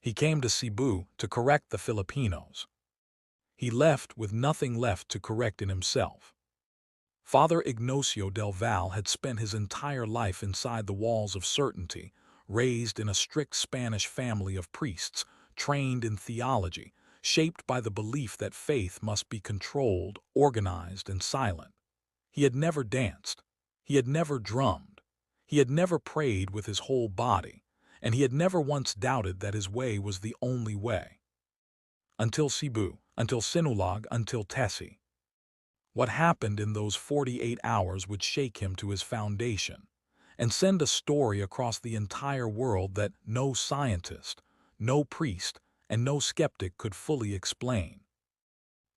He came to Cebu to correct the Filipinos. He left with nothing left to correct in himself. Father Ignacio del Val had spent his entire life inside the walls of certainty, raised in a strict Spanish family of priests, trained in theology, shaped by the belief that faith must be controlled, organized, and silent. He had never danced. He had never drummed. He had never prayed with his whole body, and he had never once doubted that his way was the only way. Until Cebu, until Sinulog, until Tessie. What happened in those 48 hours would shake him to his foundation and send a story across the entire world that no scientist, no priest, and no skeptic could fully explain.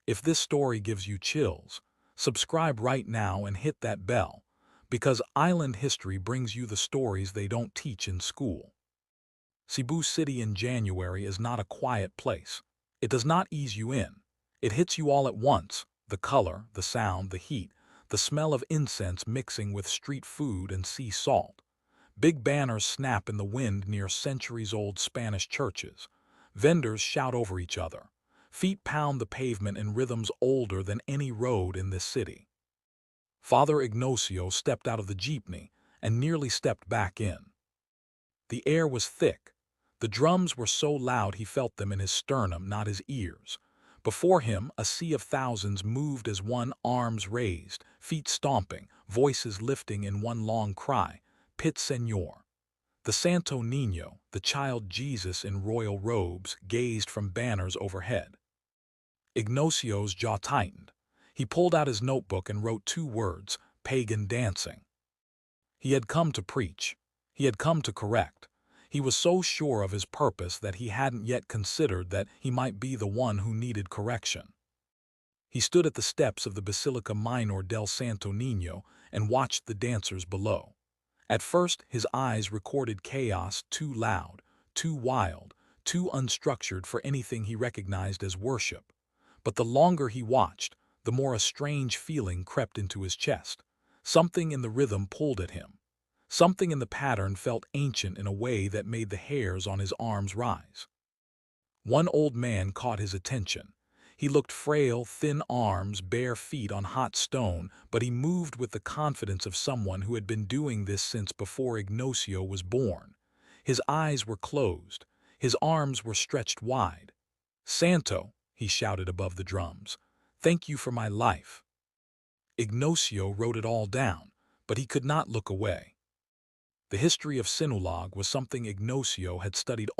If this story gives you chills, subscribe right now and hit that bell, because island history brings you the stories they don't teach in school. Cebu City in January is not a quiet place. It does not ease you in. It hits you all at once. The color, the sound, the heat, the smell of incense mixing with street food and sea salt. Big banners snap in the wind near centuries-old Spanish churches. Vendors shout over each other. Feet pound the pavement in rhythms older than any road in this city. Father Ignacio stepped out of the jeepney and nearly stepped back in. The air was thick. The drums were so loud he felt them in his sternum, not his ears. Before him, a sea of thousands moved as one, arms raised, feet stomping, voices lifting in one long cry, Pit Señor. The Santo Niño, the child Jesus in royal robes, gazed from banners overhead. Ignacio's jaw tightened. He pulled out his notebook and wrote 2 words, pagan dancing. He had come to preach. He had come to correct. He was so sure of his purpose that he hadn't yet considered that he might be the one who needed correction. He stood at the steps of the Basilica Minor del Santo Niño and watched the dancers below. At first, his eyes recorded chaos too loud, too wild, too unstructured for anything he recognized as worship. But the longer he watched, the more a strange feeling crept into his chest. Something in the rhythm pulled at him. Something in the pattern felt ancient in a way that made the hairs on his arms rise. One old man caught his attention. He looked frail, thin arms, bare feet on hot stone, but he moved with the confidence of someone who had been doing this since before Ignacio was born. His eyes were closed. His arms were stretched wide. "Santo," he shouted above the drums, "thank you for my life." Ignacio wrote it all down, but he could not look away. The history of Sinulog was something Ignacio had studied